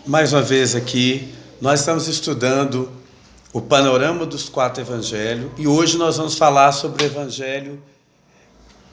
Mais uma vez aqui, nós estamos estudando o panorama dos 4 evangelhos e hoje nós vamos falar sobre o evangelho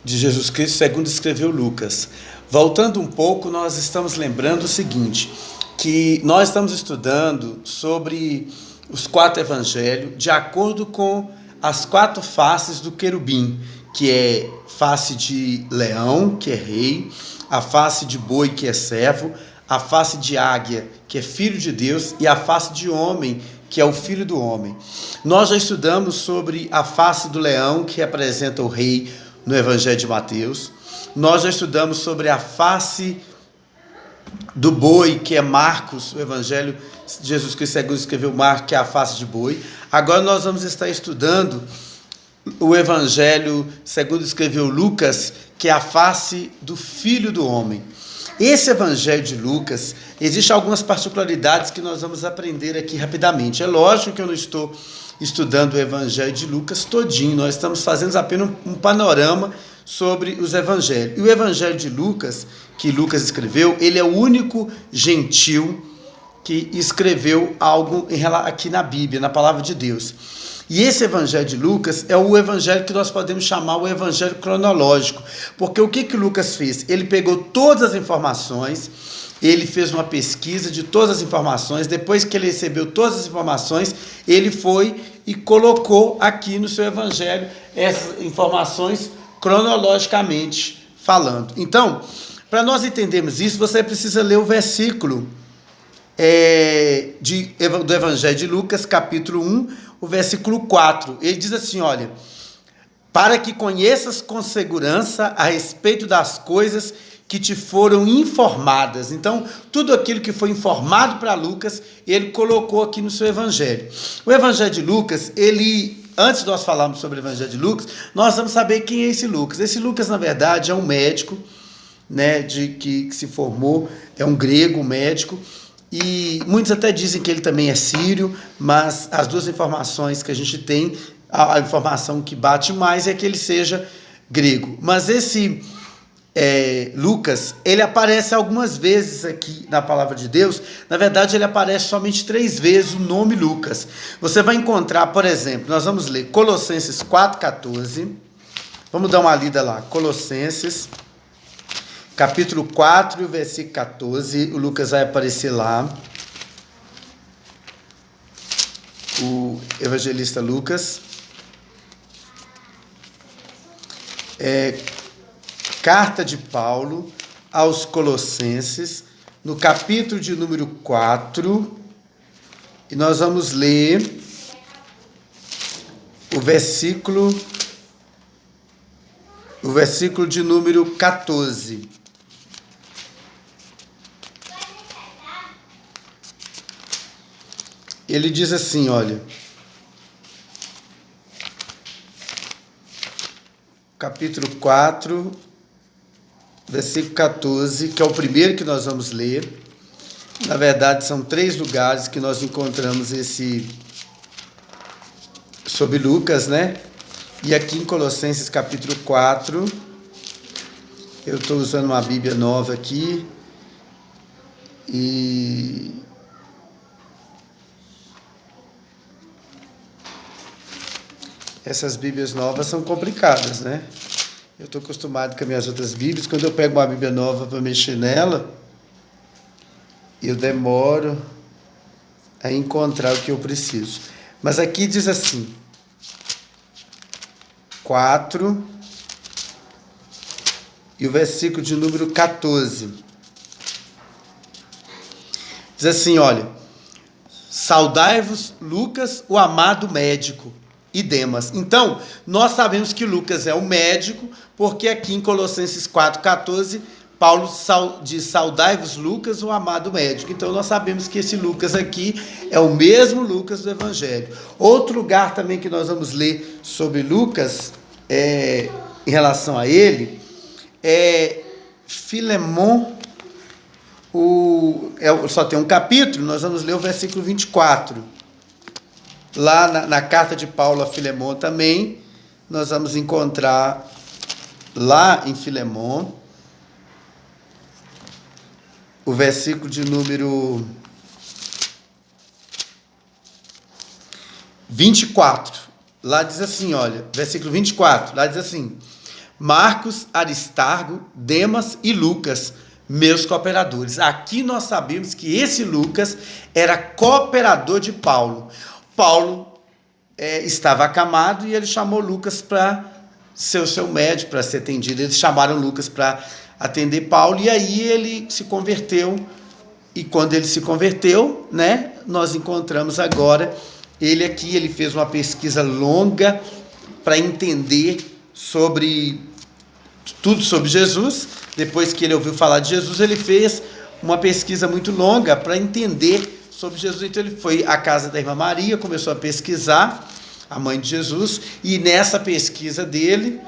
de Jesus Cristo segundo escreveu Lucas. Voltando um pouco, nós estamos lembrando o seguinte, que nós estamos estudando sobre os 4 evangelhos de acordo com as 4 faces do querubim, que é face de leão, que é rei, a face de boi, que é servo, a face de águia, que é filho de Deus, e a face de homem, que é o filho do homem. Nós já estudamos sobre a face do leão, que representa o rei no Evangelho de Mateus. Nós já estudamos sobre a face do boi, que é Marcos, o Evangelho de Jesus Cristo segundo escreveu Marcos, que é a face de boi. Agora nós vamos estar estudando o Evangelho segundo escreveu Lucas, que é a face do filho do homem. Esse Evangelho de Lucas, existem algumas particularidades que nós vamos aprender aqui rapidamente. É lógico que eu não estou estudando o Evangelho de Lucas todinho, nós estamos fazendo apenas um panorama sobre os Evangelhos. E o Evangelho de Lucas, que Lucas escreveu, ele é o único gentil que escreveu algo aqui na Bíblia, na Palavra de Deus. E esse Evangelho de Lucas é o Evangelho que nós podemos chamar o Evangelho cronológico, porque o que Lucas fez? Ele pegou todas as informações, ele fez uma pesquisa de todas as informações, depois que ele recebeu todas as informações, ele foi e colocou aqui no seu Evangelho essas informações cronologicamente falando. Então, para nós entendermos isso, você precisa ler o versículo do Evangelho de Lucas, capítulo 1, o versículo 4, ele diz assim, olha, para que conheças com segurança a respeito das coisas que te foram informadas. Então, tudo aquilo que foi informado para Lucas, ele colocou aqui no seu Evangelho. O Evangelho de Lucas, antes de nós falarmos sobre o Evangelho de Lucas, nós vamos saber quem é esse Lucas. Esse Lucas, na verdade, é um médico, né, que se formou, é um grego, um médico, e muitos até dizem que ele também é sírio, mas as duas informações que a gente tem, a informação que bate mais é que ele seja grego. Mas esse Lucas, ele aparece algumas vezes aqui na Palavra de Deus. Na verdade, ele aparece somente 3 vezes o nome Lucas. Você vai encontrar, por exemplo, nós vamos ler Colossenses 4,14. Vamos dar uma lida lá. Colossenses capítulo 4 e o versículo 14, o Lucas vai aparecer lá, o evangelista Lucas. Carta de Paulo aos Colossenses, no capítulo de número 4, e nós vamos ler o versículo de número 14. Ele diz assim, olha, capítulo 4, versículo 14, que é o primeiro que nós vamos ler. Na verdade, são 3 lugares que nós encontramos sobre Lucas, né? E aqui em Colossenses capítulo 4, eu estou usando uma Bíblia nova aqui, e essas Bíblias novas são complicadas, né? Eu estou acostumado com as minhas outras Bíblias, quando eu pego uma Bíblia nova para mexer nela, eu demoro a encontrar o que eu preciso. Mas aqui diz assim, 4 e o versículo de número 14. Diz assim, olha, saudai-vos Lucas, o amado médico, e Demas. Então, nós sabemos que Lucas é o médico, porque aqui em Colossenses 4,14, Paulo diz, saudai-vos Lucas, o amado médico. Então, nós sabemos que esse Lucas aqui é o mesmo Lucas do Evangelho. Outro lugar também que nós vamos ler sobre Lucas, em relação a ele, é Filemon, só tem um capítulo, nós vamos ler o versículo 24. Lá na carta de Paulo a Filemon também, nós vamos encontrar lá em Filemon, o versículo de número 24. Lá diz assim, olha, versículo 24, lá diz assim: Marcos, Aristarco, Demas e Lucas, meus cooperadores. Aqui nós sabemos que esse Lucas era cooperador de Paulo. Paulo estava acamado e ele chamou Lucas para ser o seu médico, para ser atendido. Eles chamaram Lucas para atender Paulo e aí ele se converteu. E quando ele se converteu, né, nós encontramos agora ele aqui. Ele fez uma pesquisa longa para entender tudo sobre Jesus. Depois que ele ouviu falar de Jesus, ele fez uma pesquisa muito longa para entender sobre Jesus. Então ele foi à casa da irmã Maria, começou a pesquisar a mãe de Jesus, e nessa pesquisa dele,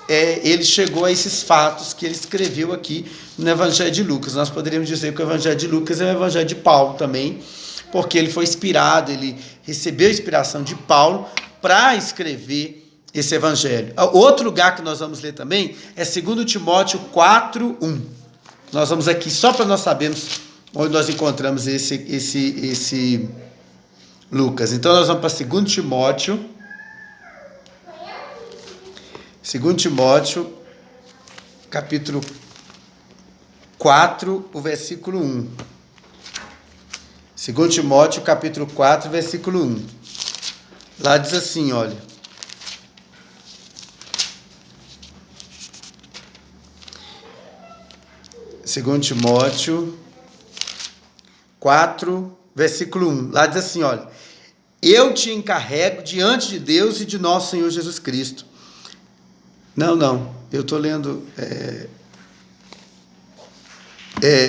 ele chegou a esses fatos que ele escreveu aqui no Evangelho de Lucas. Nós poderíamos dizer que o Evangelho de Lucas é o Evangelho de Paulo também, porque ele foi inspirado, ele recebeu a inspiração de Paulo para escrever esse Evangelho. Outro lugar que nós vamos ler também é 2 Timóteo 4:1. Nós vamos aqui só para nós sabermos onde nós encontramos esse Lucas. Então nós vamos para 2 Timóteo. 2 Timóteo, capítulo 4, o versículo 1. 2 Timóteo, capítulo 4, versículo 1. Lá diz assim, olha: Segundo Timóteo 4, versículo 1. Lá diz assim, olha: Eu te encarrego diante de Deus e de nosso Senhor Jesus Cristo. Não, eu estou lendo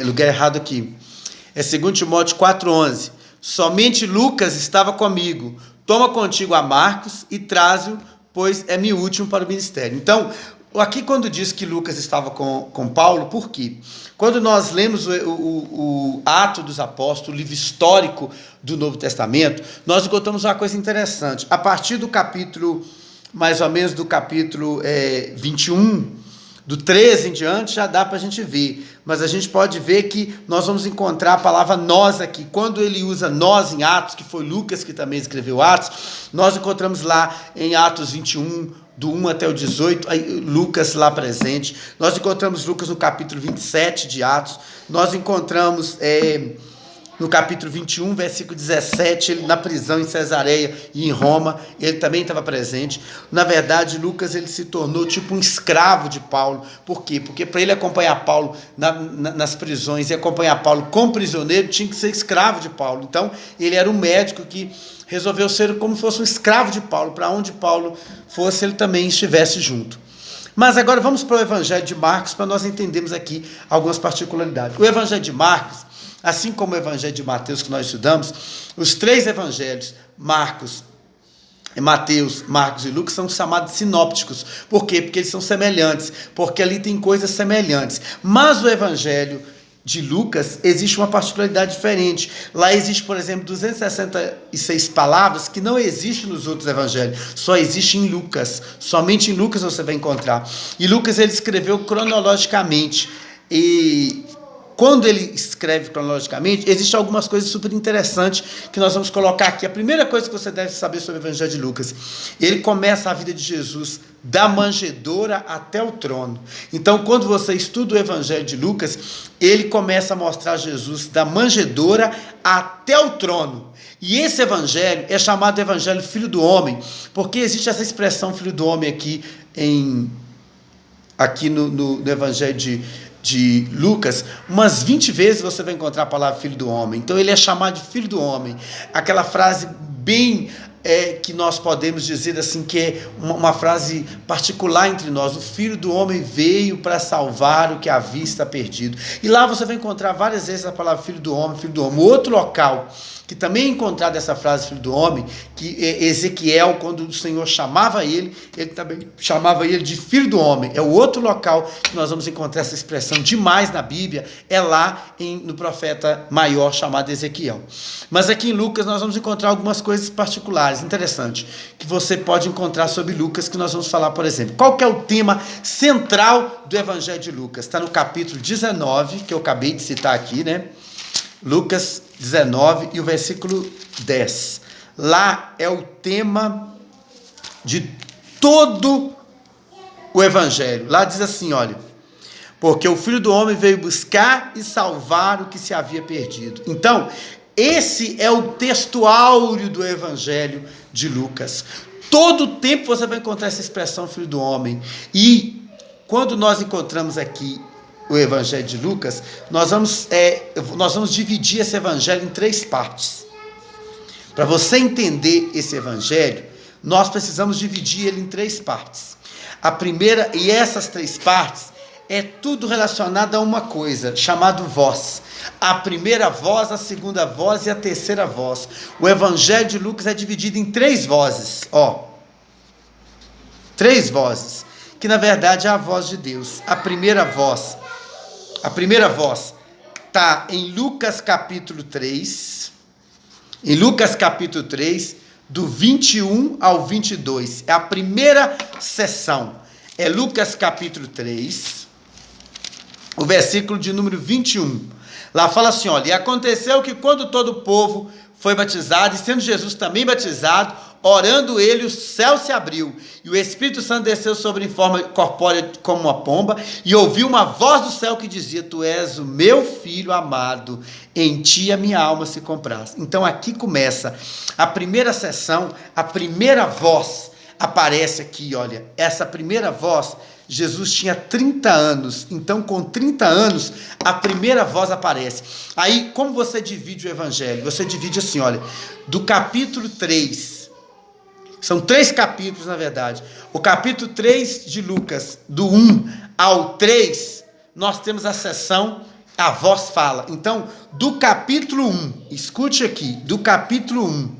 lugar errado aqui. É 2 Timóteo 4,11. Somente Lucas estava comigo. Toma contigo a Marcos e traze-o, pois é-me útil para o ministério. Então, aqui quando diz que Lucas estava com Paulo, por quê? Quando nós lemos o Atos dos Apóstolos, o livro histórico do Novo Testamento, nós encontramos uma coisa interessante. A partir do capítulo, mais ou menos do capítulo 21, do 13 em diante, já dá para a gente ver. Mas a gente pode ver que nós vamos encontrar a palavra nós aqui. Quando ele usa nós em Atos, que foi Lucas que também escreveu Atos, nós encontramos lá em Atos 21, do 1 até o 18, Lucas lá presente. Nós encontramos Lucas no capítulo 27 de Atos. Nós encontramos no capítulo 21, versículo 17, ele na prisão em Cesareia e em Roma, ele também estava presente. Na verdade, Lucas ele se tornou tipo um escravo de Paulo. Por quê? Porque para ele acompanhar Paulo nas prisões e acompanhar Paulo como prisioneiro, tinha que ser escravo de Paulo. Então, ele era um médico que resolveu ser como se fosse um escravo de Paulo. Para onde Paulo fosse, ele também estivesse junto. Mas agora vamos para o Evangelho de Marcos, para nós entendermos aqui algumas particularidades. O Evangelho de Marcos, assim como o Evangelho de Mateus que nós estudamos, os três evangelhos, Mateus, Marcos e Lucas, são chamados sinópticos. Por quê? Porque eles são semelhantes, porque ali tem coisas semelhantes. Mas o Evangelho de Lucas existe uma particularidade diferente. Lá existe, por exemplo, 266 palavras que não existem nos outros evangelhos, só existe em Lucas. Somente em Lucas você vai encontrar. E Lucas ele escreveu cronologicamente. E quando ele escreve cronologicamente, existem algumas coisas super interessantes que nós vamos colocar aqui. A primeira coisa que você deve saber sobre o Evangelho de Lucas: ele começa a vida de Jesus da manjedoura até o trono. Então, quando você estuda o Evangelho de Lucas, ele começa a mostrar Jesus da manjedoura até o trono. E esse evangelho é chamado Evangelho Filho do Homem, porque existe essa expressão Filho do Homem aqui no Evangelho de Lucas, umas 20 vezes você vai encontrar a palavra Filho do Homem. Então ele é chamado de Filho do Homem. Aquela frase bem que nós podemos dizer assim, que é uma frase particular entre nós: o Filho do Homem veio para salvar o que havia está perdido. E lá você vai encontrar várias vezes a palavra Filho do Homem, Filho do Homem. Outro local que também é encontrado essa frase Filho do Homem, que Ezequiel, quando o Senhor chamava ele também chamava ele de Filho do Homem. É o outro local que nós vamos encontrar essa expressão demais na Bíblia, é lá no profeta maior chamado Ezequiel. Mas aqui em Lucas nós vamos encontrar algumas coisas particulares, interessantes, que você pode encontrar sobre Lucas, que nós vamos falar, por exemplo. Qual que é o tema central do Evangelho de Lucas? Está no capítulo 19, que eu acabei de citar aqui, né? Lucas 19 e o versículo 10. Lá é o tema de todo o Evangelho. Lá diz assim, olha, porque o Filho do Homem veio buscar e salvar o que se havia perdido. Então, esse é o texto áureo do Evangelho de Lucas. Todo o tempo você vai encontrar essa expressão Filho do Homem. E quando nós encontramos aqui o Evangelho de Lucas, nós vamos dividir esse Evangelho em 3 partes. Para você entender esse Evangelho, nós precisamos dividir ele em 3 partes. A primeira, e essas 3 partes, é tudo relacionado a uma coisa, chamado voz. A primeira voz, a segunda voz e a terceira voz. O Evangelho de Lucas é dividido em 3 vozes, 3 vozes, que na verdade é a voz de Deus. A primeira voz está em Lucas capítulo 3, do 21 ao 22, é a primeira sessão, é Lucas capítulo 3, o versículo de número 21, lá fala assim, olha, e aconteceu que quando todo o povo foi batizado, e sendo Jesus também batizado, orando ele, o céu se abriu, e o Espírito Santo desceu sobre em forma corpórea como uma pomba, e ouviu uma voz do céu que dizia, tu és o meu filho amado, em ti a minha alma se compraz. Então aqui começa a primeira sessão, a primeira voz aparece aqui, olha, essa primeira voz, Jesus tinha 30 anos, então com 30 anos, a primeira voz aparece. Aí, como você divide o Evangelho? Você divide assim, olha, do capítulo 3, são 3 capítulos na verdade, o capítulo 3 de Lucas, do 1 ao 3, nós temos a sessão, a voz fala. Então, do capítulo 1, escute aqui, do capítulo 1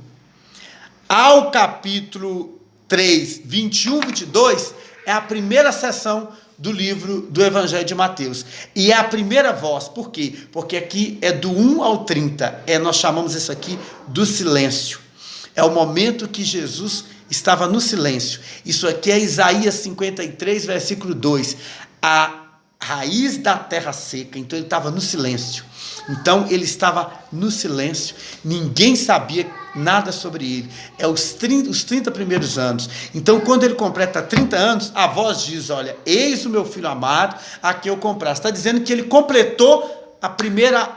ao capítulo 3, 21, 22, é a primeira sessão do livro do Evangelho de Mateus. E é a primeira voz. Por quê? Porque aqui é do 1 ao 30. Nós chamamos isso aqui do silêncio. É o momento que Jesus estava no silêncio. Isso aqui é Isaías 53, versículo 2. A raiz da terra seca. Então ele estava no silêncio. Então ele estava no silêncio. Ninguém sabia nada sobre ele. É os 30 primeiros anos. Então, quando ele completa 30 anos, a voz diz, olha, eis o meu filho amado, a quem eu comprasse. Está dizendo que ele completou a primeira,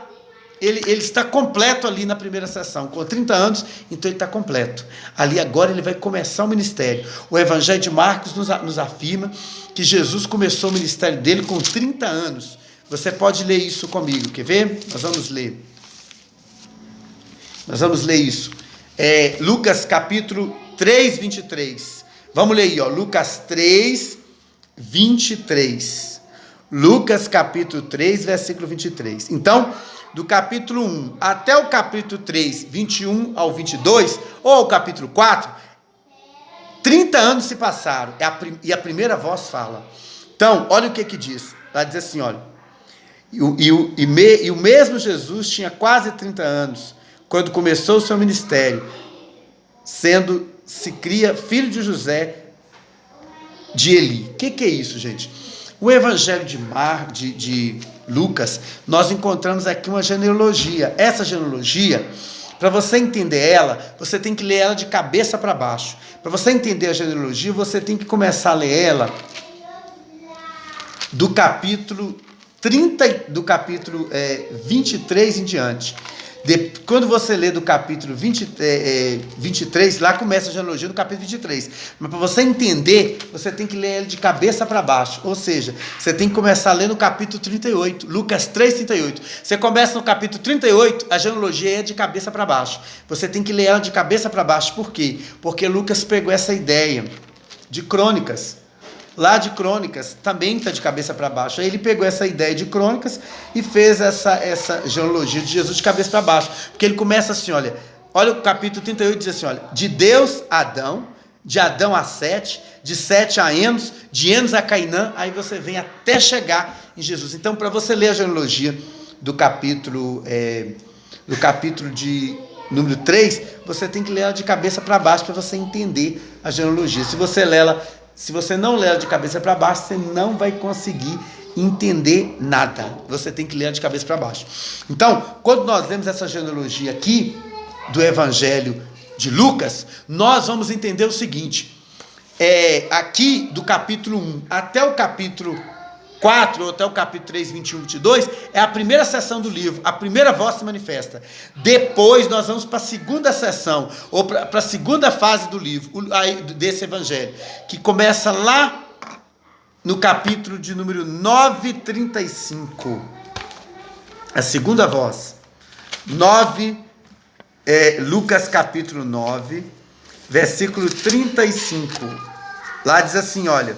ele está completo ali na primeira sessão. Com 30 anos, então ele está completo. Ali agora ele vai começar o ministério. O Evangelho de Marcos nos afirma que Jesus começou o ministério dele com 30 anos. Você pode ler isso comigo, quer ver? Nós vamos ler isso. Lucas capítulo 3, 23. Vamos ler aí, Lucas 3, 23. Lucas capítulo 3, versículo 23. Então, do capítulo 1 até o capítulo 3, 21 ao 22, ou o capítulo 4, 30 anos se passaram, e a primeira voz fala. Então, olha o que diz. Ela diz assim, olha, e o mesmo Jesus tinha quase 30 anos, quando começou o seu ministério, se cria filho de José, de Eli. O que é isso, gente? O Evangelho de Lucas, nós encontramos aqui uma genealogia. Essa genealogia, para você entender ela, você tem que ler ela de cabeça para baixo. Para você entender a genealogia, você tem que começar a ler ela do capítulo 23 em diante. Quando você lê do capítulo 23, lá começa a genealogia do capítulo 23. Mas para você entender, você tem que ler ele de cabeça para baixo. Ou seja, você tem que começar a ler no capítulo 38, Lucas 3, 38. Você começa no capítulo 38, a genealogia é de cabeça para baixo. Você tem que ler ela de cabeça para baixo. Por quê? Porque Lucas pegou essa ideia de crônicas. Lá de Crônicas, também está de cabeça para baixo. Aí ele pegou essa ideia de Crônicas e fez essa genealogia de Jesus de cabeça para baixo. Porque ele começa assim, olha o capítulo 38, diz assim, olha, de Deus a Adão, de Adão a Sete, de Sete a Enos, de Enos a Cainã, aí você vem até chegar em Jesus. Então, para você ler a genealogia do capítulo de número 3, você tem que ler ela de cabeça para baixo para você entender a genealogia. Se você não ler ela de cabeça para baixo, você não vai conseguir entender nada. Você tem que ler ela de cabeça para baixo. Então, quando nós lemos essa genealogia aqui do Evangelho de Lucas, nós vamos entender o seguinte, aqui do capítulo 1 até o capítulo 4, ou até o capítulo 3, 21, 22, é a primeira seção do livro, a primeira voz se manifesta. Depois nós vamos para a segunda seção, ou para a segunda fase do livro, desse evangelho, que começa lá no capítulo de número 9:35. A segunda voz. Lucas capítulo 9, versículo 35. Lá diz assim, olha.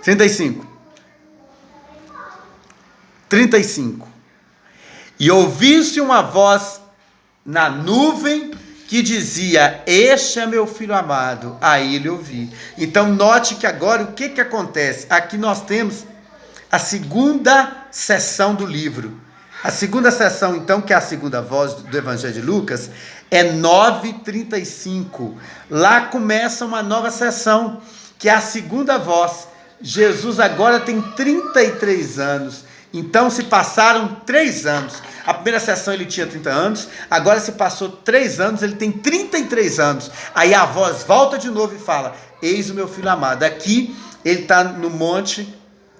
35. E ouviu-se uma voz na nuvem que dizia: este é meu filho amado, a ele ouvi. Então note que agora o que acontece? Aqui nós temos a segunda sessão do livro. A segunda sessão, então, que é a segunda voz do Evangelho de Lucas, é 9:35. Lá começa uma nova sessão, que é a segunda voz. Jesus agora tem 33 anos. Então se passaram 3 anos. A primeira sessão ele tinha 30 anos, agora se passou 3 anos, ele tem 33 anos. Aí a voz volta de novo e fala: eis o meu filho amado. Aqui ele está no monte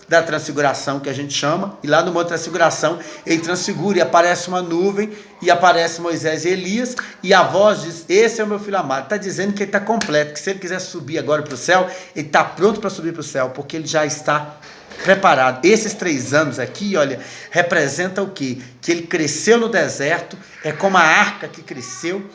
da transfiguração, que a gente chama, e lá no monte da transfiguração ele transfigura e aparece uma nuvem, e aparece Moisés e Elias, e a voz diz: esse é o meu filho amado. Está dizendo que ele está completo, que se ele quiser subir agora para o céu, ele está pronto para subir para o céu, porque ele já está preparado. Esses 3 anos aqui, olha, representa o quê? Que ele cresceu no deserto, é como a arca que cresceu,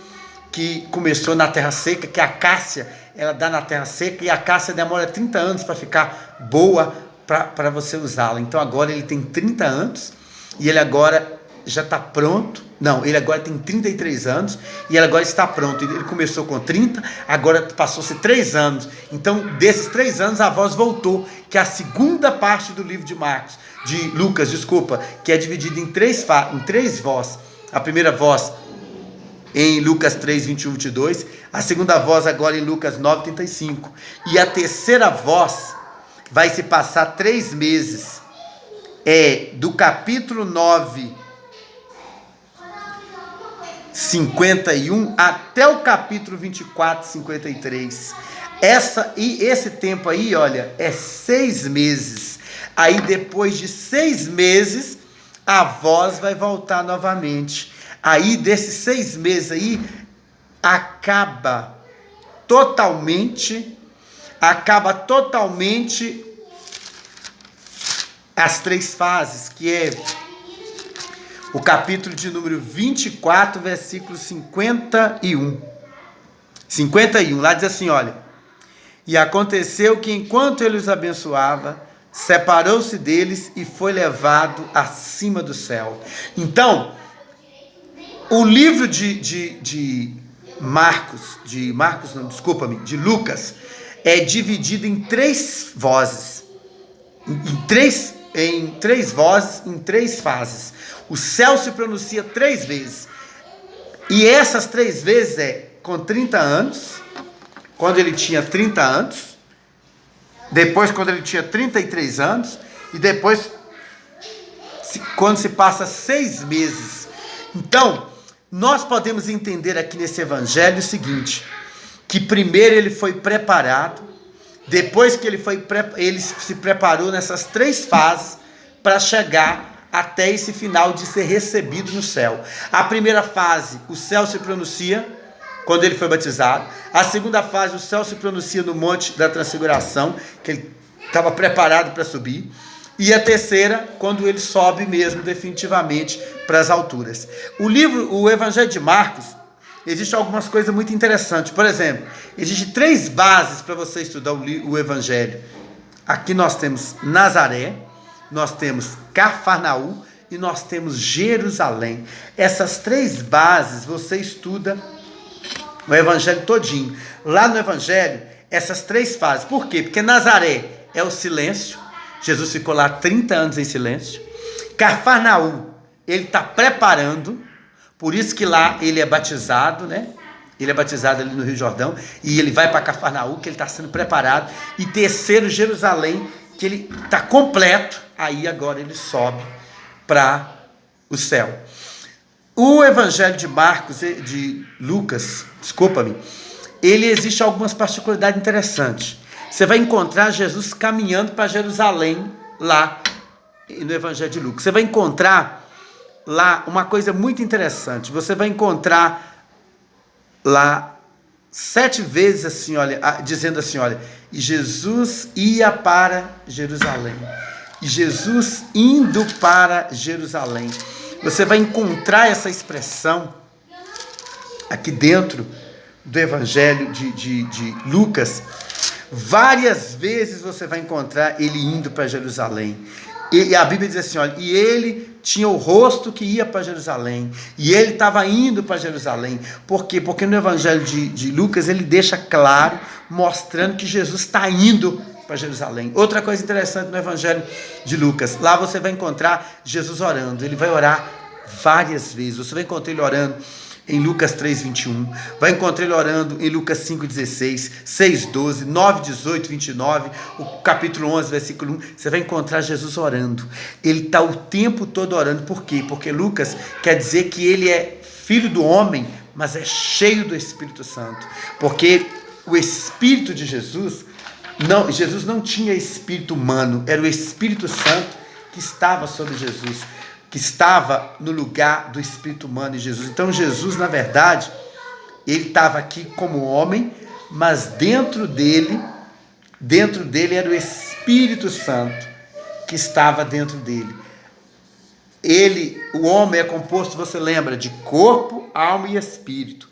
que começou na terra seca, que a acácia, ela dá na terra seca, e a acácia demora 30 anos para ficar boa, para você usá-la. Então agora ele tem 30 anos, e ele agora já está pronto. Não, ele agora tem 33 anos, e ele agora está pronto. Ele começou com 30, agora passou-se 3 anos. Então, desses 3 anos, a voz voltou, que é a segunda parte do livro de Lucas, que é dividida em três vozes. A primeira voz em Lucas 3, 21, 22. A segunda voz agora em Lucas 9, 35. E a terceira voz vai se passar 3 meses. Do capítulo 9, 51 até o capítulo 24, 53. Esse tempo aí, olha, é 6 meses. Aí depois de 6 meses, a voz vai voltar novamente. Aí desses 6 meses aí, acaba totalmente as 3 fases, que é o capítulo de número 24, versículo 51. 51, lá diz assim, olha: e aconteceu que enquanto ele os abençoava, separou-se deles e foi levado acima do céu. Então, o livro de Lucas, é dividido em 3 vozes, em três vozes, em 3 fases. O céu se pronuncia 3 vezes. E essas 3 vezes com 30 anos, quando ele tinha 30 anos, depois quando ele tinha 33 anos, e depois quando se passa 6 meses. Então, nós podemos entender aqui nesse evangelho o seguinte, que primeiro ele foi preparado, depois que ele se preparou nessas 3 fases para chegar até esse final de ser recebido no céu. A primeira fase, o céu se pronuncia quando ele foi batizado. A segunda fase, o céu se pronuncia no monte da transfiguração, que ele estava preparado para subir. E a terceira, quando ele sobe mesmo definitivamente para as alturas. O Evangelho de Marcos, existem algumas coisas muito interessantes. Por exemplo, existem 3 bases para você estudar o Evangelho. Aqui nós temos Nazaré, nós temos Cafarnaum e nós temos Jerusalém. Essas 3 bases você estuda o Evangelho todinho. Lá no Evangelho, essas 3 fases. Por quê? Porque Nazaré é o silêncio. Jesus ficou lá 30 anos em silêncio. Cafarnaum, ele está preparando. Por isso que lá ele é batizado, né? Ele é batizado ali no Rio Jordão. E ele vai para Cafarnaum, que ele está sendo preparado. E terceiro, Jerusalém, que ele está completo. Aí agora ele sobe para o céu. O Evangelho de Marcos, de Lucas, desculpa-me, ele existe algumas particularidades interessantes. Você vai encontrar Jesus caminhando para Jerusalém, lá no Evangelho de Lucas. Você vai encontrar lá uma coisa muito interessante. Você vai encontrar lá 7 vezes assim, olha, dizendo assim, olha, e Jesus ia para Jerusalém. E Jesus indo para Jerusalém. Você vai encontrar essa expressão aqui dentro do Evangelho de Lucas. Várias vezes você vai encontrar ele indo para Jerusalém. E a Bíblia diz assim, olha, e ele tinha o rosto que ia para Jerusalém, e ele estava indo para Jerusalém. Por quê? Porque no Evangelho de Lucas ele deixa claro, mostrando que Jesus está indo para Jerusalém. Outra coisa interessante no Evangelho de Lucas, lá você vai encontrar Jesus orando. Ele vai orar várias vezes. Você vai encontrar ele orando em Lucas 3:21, vai encontrar ele orando em Lucas 5:16, 6:12, 9:18, 29, o capítulo 11, versículo 1, você vai encontrar Jesus orando. Ele está o tempo todo orando. Por quê? Porque Lucas quer dizer que ele é filho do homem, mas é cheio do Espírito Santo. Porque o Espírito de Jesus não tinha espírito humano, era o Espírito Santo que estava sobre Jesus, que estava no lugar do espírito humano em Jesus. Então Jesus, na verdade, ele estava aqui como homem, mas dentro dele era o Espírito Santo que estava dentro dele. O homem é composto, você lembra, de corpo, alma e espírito.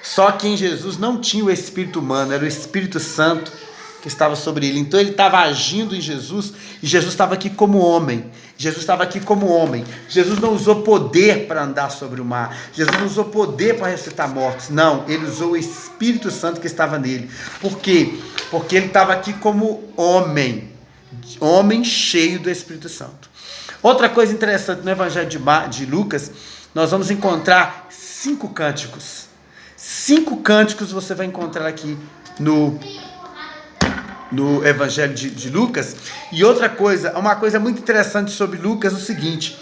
Só que em Jesus não tinha o espírito humano, era o Espírito Santo que estava sobre ele. Então ele estava agindo em Jesus, e Jesus estava aqui como homem. Jesus estava aqui como homem. Jesus não usou poder para andar sobre o mar. Jesus não usou poder para ressuscitar mortos. Não, ele usou o Espírito Santo que estava nele. Por quê? Porque ele estava aqui como homem. Homem cheio do Espírito Santo. Outra coisa interessante no Evangelho de Lucas, nós vamos encontrar 5 cânticos. 5 cânticos você vai encontrar aqui no Evangelho de Lucas. E outra coisa, uma coisa muito interessante sobre Lucas é o seguinte: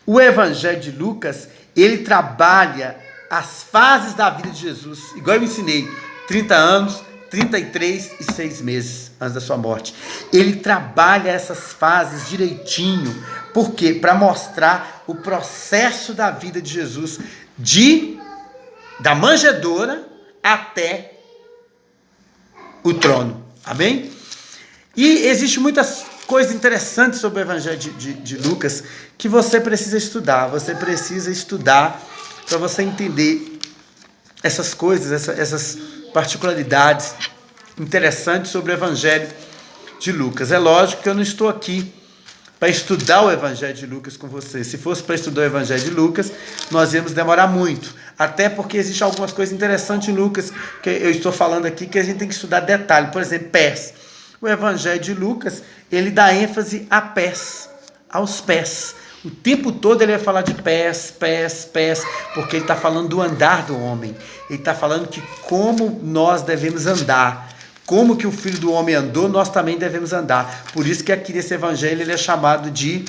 o Evangelho de Lucas, ele trabalha as fases da vida de Jesus, igual eu ensinei, 30 anos, 33 e 6 meses antes da sua morte. Ele trabalha essas fases direitinho. Por quê? Para mostrar o processo da vida de Jesus, da manjedoura até o trono. Amém? E existe muitas coisas interessantes sobre o Evangelho de Lucas que você precisa estudar. Você precisa estudar para você entender essas coisas, essas particularidades interessantes sobre o Evangelho de Lucas. É lógico que eu não estou aqui para estudar o Evangelho de Lucas com você. Se fosse para estudar o Evangelho de Lucas, nós íamos demorar muito. Até porque existem algumas coisas interessantes em Lucas que eu estou falando aqui que a gente tem que estudar detalhe. Por exemplo, pés. O Evangelho de Lucas, ele dá ênfase a pés, aos pés. O tempo todo ele vai falar de pés, pés, pés, porque ele está falando do andar do homem. Ele está falando que como nós devemos andar. Como que o Filho do Homem andou, nós também devemos andar. Por isso que aqui nesse Evangelho ele é chamado de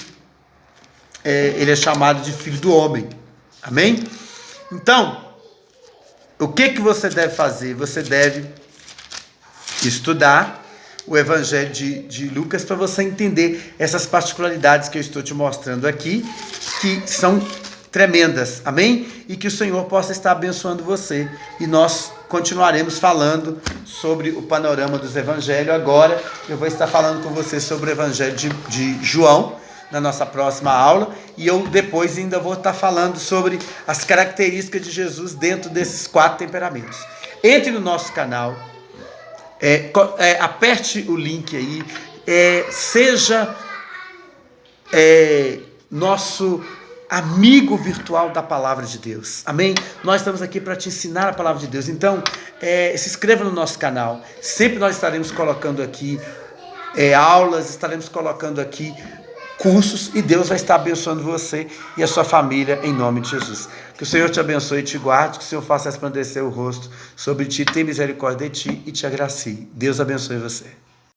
Filho do Homem. Amém? Então, o que você deve fazer? Você deve estudar o Evangelho de Lucas para você entender essas particularidades que eu estou te mostrando aqui, que são tremendas. Amém? E que o Senhor possa estar abençoando você. E nós continuaremos falando sobre o panorama dos evangelhos. Agora eu vou estar falando com você sobre o Evangelho de João na nossa próxima aula, e eu depois ainda vou estar falando sobre as características de Jesus dentro desses 4 temperamentos. Entre no nosso canal, aperte o link aí, seja nosso amigo virtual da Palavra de Deus. Amém? Nós estamos aqui para te ensinar a Palavra de Deus. Então, se inscreva no nosso canal. Sempre nós estaremos colocando aqui aulas, estaremos colocando aqui cursos, e Deus vai estar abençoando você e a sua família em nome de Jesus. Que o Senhor te abençoe e te guarde, que o Senhor faça resplandecer o rosto sobre ti, tenha misericórdia de ti e te agracie. Deus abençoe você.